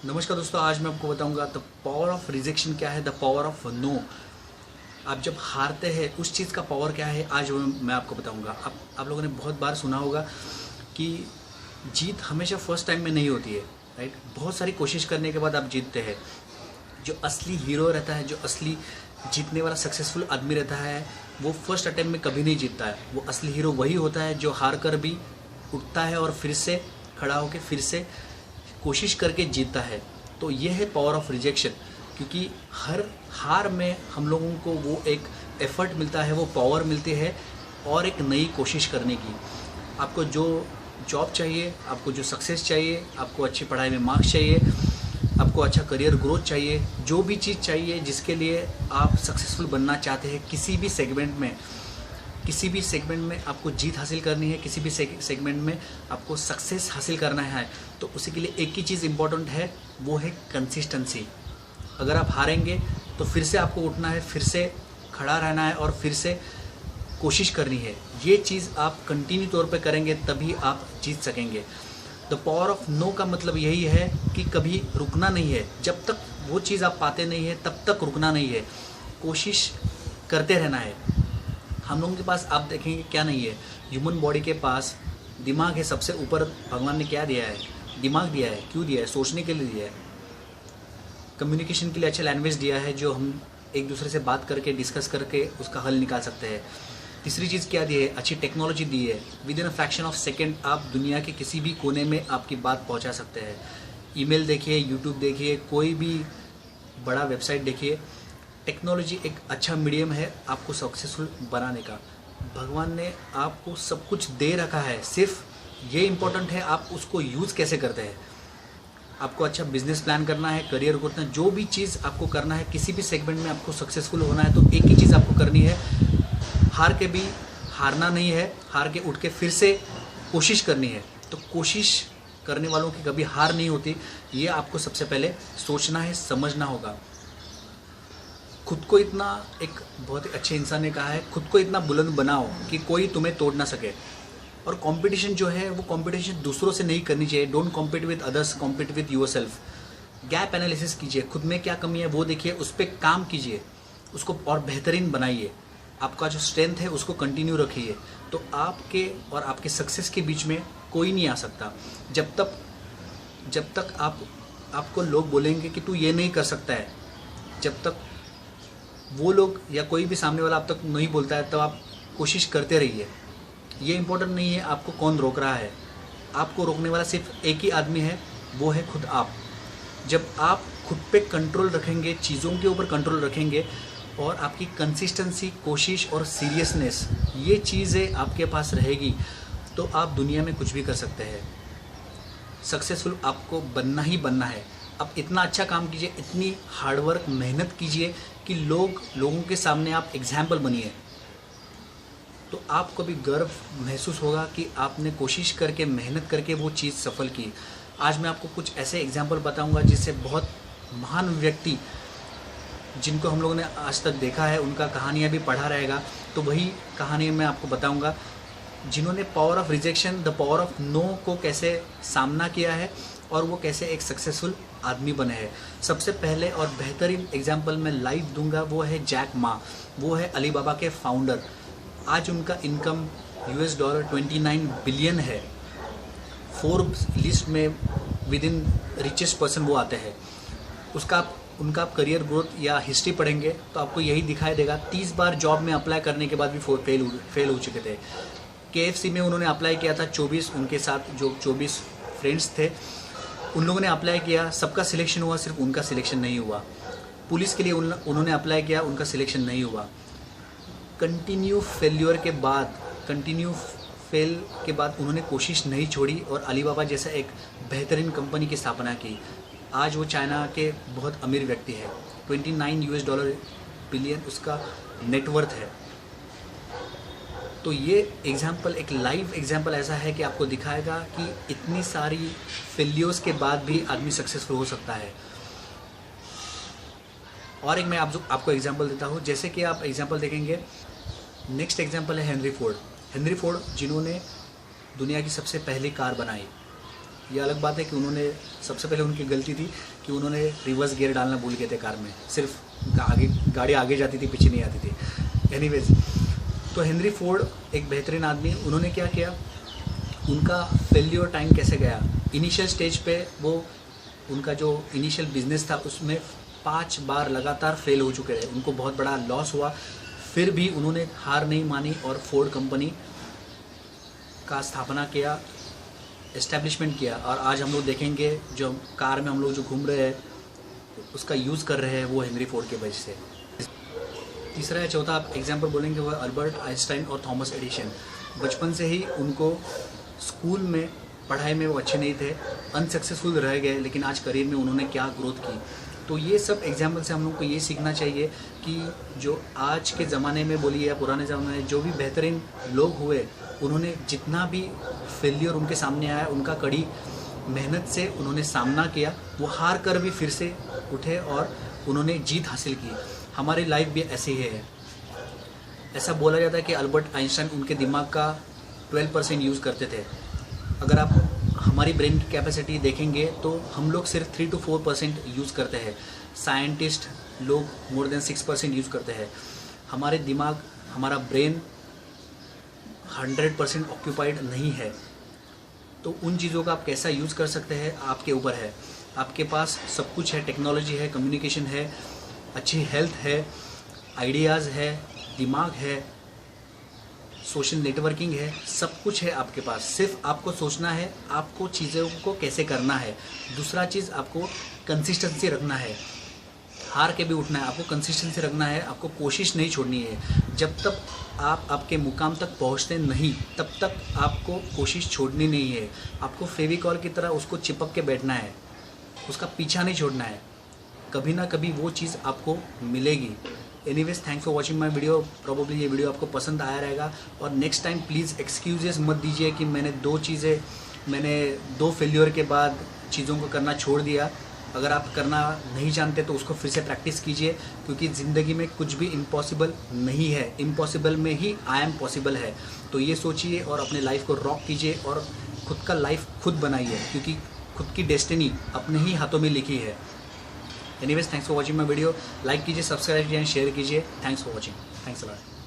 नमस्कार दोस्तों, आज मैं आपको बताऊंगा द पावर ऑफ रिजेक्शन क्या है, द पावर ऑफ नो। आप जब हारते हैं उस चीज़ का पावर क्या है, आज मैं आपको बताऊंगा। आप लोगों ने बहुत बार सुना होगा कि जीत हमेशा फर्स्ट टाइम में नहीं होती है, राइट। बहुत सारी कोशिश करने के बाद आप जीतते हैं। जो असली हीरो रहता है, जो असली जीतने वाला सक्सेसफुल आदमी रहता है, वो फर्स्ट अटेम्प्ट में कभी नहीं जीतता है। वो असली हीरो वही होता है जो हार कर भी उठता है और फिर से खड़ा होकर फिर से कोशिश करके जीतता है। तो ये है पावर ऑफ रिजेक्शन, क्योंकि हर हार में हम लोगों को वो एक एफर्ट मिलता है, वो पावर मिलती है और एक नई कोशिश करने की। आपको जो जॉब चाहिए, आपको जो सक्सेस चाहिए, आपको अच्छी पढ़ाई में मार्क्स चाहिए, आपको अच्छा करियर ग्रोथ चाहिए, जो भी चीज़ चाहिए जिसके लिए आप सक्सेसफुल बनना चाहते हैं, किसी भी सेगमेंट में आपको जीत हासिल करनी है, किसी भी सेगमेंट में आपको सक्सेस हासिल करना है, तो उसी के लिए एक ही चीज़ इम्पोर्टेंट है, वो है कंसिस्टेंसी। अगर आप हारेंगे तो फिर से आपको उठना है, फिर से खड़ा रहना है और फिर से कोशिश करनी है। ये चीज़ आप कंटिन्यू तौर पे करेंगे तभी आप जीत सकेंगे। द पावर ऑफ नो का मतलब यही है कि कभी रुकना नहीं है। जब तक वो चीज़ आप पाते नहीं है तब तक रुकना नहीं है, कोशिश करते रहना है। हम लोगों के पास आप देखेंगे क्या नहीं है, ह्यूमन बॉडी के पास दिमाग है। सबसे ऊपर भगवान ने क्या दिया है? दिमाग दिया है। क्यों दिया है? सोचने के लिए दिया है, कम्युनिकेशन के लिए अच्छा लैंग्वेज दिया है, जो हम एक दूसरे से बात करके डिस्कस करके उसका हल निकाल सकते हैं। तीसरी चीज़ क्या दी है? अच्छी टेक्नोलॉजी दी है। With in a fraction of second आप दुनिया के किसी भी कोने में आपकी बात पहुंचा सकते हैं। ईमेल देखिए, यूट्यूब देखिए, कोई भी बड़ा वेबसाइट देखिए, टेक्नोलॉजी एक अच्छा मीडियम है आपको सक्सेसफुल बनाने का। भगवान ने आपको सब कुछ दे रखा है, सिर्फ ये इम्पोर्टेंट है आप उसको यूज़ कैसे करते हैं। आपको अच्छा बिजनेस प्लान करना है, करियर को करना है, जो भी चीज़ आपको करना है, किसी भी सेगमेंट में आपको सक्सेसफुल होना है, तो एक ही चीज़ आपको करनी है, हार के भी हारना नहीं है, हार के उठ के फिर से कोशिश करनी है। तो कोशिश करने वालों की कभी हार नहीं होती, ये आपको सबसे पहले सोचना है, समझना होगा। खुद को इतना, एक बहुत ही अच्छे इंसान ने कहा है, खुद को इतना बुलंद बनाओ कि कोई तुम्हें तोड़ ना सके। और कंपटीशन जो है वो कंपटीशन दूसरों से नहीं करनी चाहिए। Don't compete with others, compete with yourself. Gap analysis कीजिए, खुद में क्या कमी है वो देखिए, उस पर काम कीजिए, उसको और बेहतरीन बनाइए। आपका जो स्ट्रेंथ है उसको कंटिन्यू रखिए, तो आपके और आपके सक्सेस के बीच में कोई नहीं आ सकता। जब तक आपको लोग बोलेंगे कि तू ये नहीं कर सकता है, जब तक वो लोग या कोई भी सामने वाला आप तक नहीं बोलता है, तब आप कोशिश करते रहिए। ये इम्पोर्टेंट नहीं है आपको कौन रोक रहा है, आपको रोकने वाला सिर्फ एक ही आदमी है, वो है खुद आप। जब आप खुद पे कंट्रोल रखेंगे, चीज़ों के ऊपर कंट्रोल रखेंगे और आपकी कंसिस्टेंसी, कोशिश और सीरियसनेस, ये चीज़ें आपके पास रहेगी, तो आप दुनिया में कुछ भी कर सकते हैं। सक्सेसफुल आपको बनना ही बनना है। आप इतना अच्छा काम कीजिए, इतनी हार्डवर्क मेहनत कीजिए कि लोगों के सामने आप एग्जाम्पल बनिए, तो आपको भी गर्व महसूस होगा कि आपने कोशिश करके, मेहनत करके वो चीज़ सफल की। आज मैं आपको कुछ ऐसे एग्जाम्पल बताऊंगा जिससे बहुत महान व्यक्ति, जिनको हम लोगों ने आज तक देखा है, उनका कहानियाँ भी पढ़ा रहेगा, तो वही कहानी मैं आपको बताऊंगा जिन्होंने power of rejection, the power of no को कैसे सामना किया है और वो कैसे एक सक्सेसफुल आदमी बने हैं। सबसे पहले और बेहतरीन एग्जाम्पल मैं लाइव दूंगा, वो है जैक मा। वो है अलीबाबा के फाउंडर। आज उनका इनकम $29 बिलियन है। फोर्ब्स लिस्ट में विद इन रिचेस्ट पर्सन वो आते हैं। उनका आप करियर ग्रोथ या हिस्ट्री पढ़ेंगे तो आपको यही दिखाई देगा। 30 बार जॉब में अप्लाई करने के बाद भी फेल हो चुके थे। KFC में उन्होंने अप्लाई किया था, 24 उनके साथ जो 24 फ्रेंड्स थे उन लोगों ने अप्लाई किया, सबका सिलेक्शन हुआ, सिर्फ उनका सिलेक्शन नहीं हुआ। पुलिस के लिए उन्होंने अप्लाई किया, उनका सिलेक्शन नहीं हुआ। कंटिन्यू फेल के बाद उन्होंने कोशिश नहीं छोड़ी और अलीबाबा जैसा एक बेहतरीन कंपनी की स्थापना की। आज वो चाइना के बहुत अमीर व्यक्ति है। $29 बिलियन उसका नेटवर्थ है। तो ये एग्जाम्पल, एक लाइव एग्जाम्पल ऐसा है कि आपको दिखाएगा कि इतनी सारी फेल्यूर्स के बाद भी आदमी सक्सेसफुल हो सकता है। और एक मैं आपको एग्जाम्पल देता हूँ। जैसे कि आप एग्जाम्पल देखेंगे, नेक्स्ट एग्जाम्पल है हेनरी फोर्ड। जिन्होंने दुनिया की सबसे पहली कार बनाई। ये अलग बात है कि उन्होंने सबसे पहले उनकी गलती थी कि उन्होंने रिवर्स गियर डालना भूल गए थे कार में, सिर्फ आगे गाड़ी आगे जाती थी पीछे नहीं आती थी। एनीवेज, तो हेनरी फोर्ड एक बेहतरीन आदमी, उन्होंने क्या किया, उनका फेल्योर टाइम कैसे गया। इनिशियल स्टेज पे वो उनका जो इनिशियल बिजनेस था उसमें 5 बार लगातार फेल हो चुके थे, उनको बहुत बड़ा लॉस हुआ, फिर भी उन्होंने हार नहीं मानी और फोर्ड कंपनी का स्थापना किया, एस्टेब्लिशमेंट किया। और आज हम लोग देखेंगे जो कार में हम लोग जो घूम रहे हैं उसका यूज़ कर रहे हैं वो हेनरी फोर्ड के वजह से। तीसरा या चौथा आप एग्जाम्पल बोलेंगे वो अल्बर्ट आइंस्टाइन और थॉमस एडिसन। बचपन से ही उनको स्कूल में पढ़ाई में वो अच्छे नहीं थे, अनसक्सेसफुल रह गए, लेकिन आज करियर में उन्होंने क्या ग्रोथ की। तो ये सब एग्जाम्पल से हम लोग को ये सीखना चाहिए कि जो आज के ज़माने में बोलिए या पुराने ज़माने में जो भी बेहतरीन लोग हुए, उन्होंने जितना भी फेलियर उनके सामने आया उनका कड़ी मेहनत से उन्होंने सामना किया, वो हार कर भी फिर से उठे और उन्होंने जीत हासिल की। हमारी लाइफ भी ऐसी ही है। ऐसा बोला जाता है कि अल्बर्ट आइंस्टाइन उनके दिमाग का 12% यूज़ करते थे। अगर आप हमारी ब्रेन की कैपेसिटी देखेंगे तो हम लोग सिर्फ 3 to 4% यूज़ करते हैं, साइंटिस्ट लोग मोर देन 6% यूज़ करते हैं। हमारे दिमाग, हमारा ब्रेन 100% ऑक्यूपाइड नहीं है। तो उन चीज़ों का आप कैसा यूज़ कर सकते हैं आपके ऊपर है। आपके पास सब कुछ है, टेक्नोलॉजी है, कम्युनिकेशन है, अच्छी हेल्थ है, आइडियाज़ है, दिमाग है, सोशल नेटवर्किंग है, सब कुछ है आपके पास। सिर्फ आपको सोचना है आपको चीज़ों को कैसे करना है। दूसरा चीज़ आपको कंसिस्टेंसी रखना है, हार के भी उठना है, आपको कंसिस्टेंसी रखना है, आपको कोशिश नहीं छोड़नी है। जब तक आप आपके मुकाम तक पहुंचते नहीं तब तक आपको कोशिश छोड़नी नहीं है। आपको फेविकॉल की तरह उसको चिपक के बैठना है, उसका पीछा नहीं छोड़ना है, कभी ना कभी वो चीज़ आपको मिलेगी। Anyways, thanks for watching my video. Probably ये वीडियो आपको पसंद आया रहेगा और नेक्स्ट टाइम प्लीज़ एक्सक्यूजेस मत दीजिए कि मैंने दो फेल्योर के बाद चीज़ों को करना छोड़ दिया। अगर आप करना नहीं जानते तो उसको फिर से प्रैक्टिस कीजिए, क्योंकि ज़िंदगी में कुछ भी इम्पॉसिबल नहीं है, इम्पॉसिबल में ही आई एम पॉसिबल है। तो ये सोचिए और अपने लाइफ को रॉक कीजिए और खुद का लाइफ खुद बनाइए, क्योंकि खुद की डेस्टिनी अपने ही हाथों में लिखी है। Anyways, thanks for watching my video. Like कीजिए, सब्सक्राइब कीजिए, शेयर कीजिए। Thanks for watching. Thanks a lot.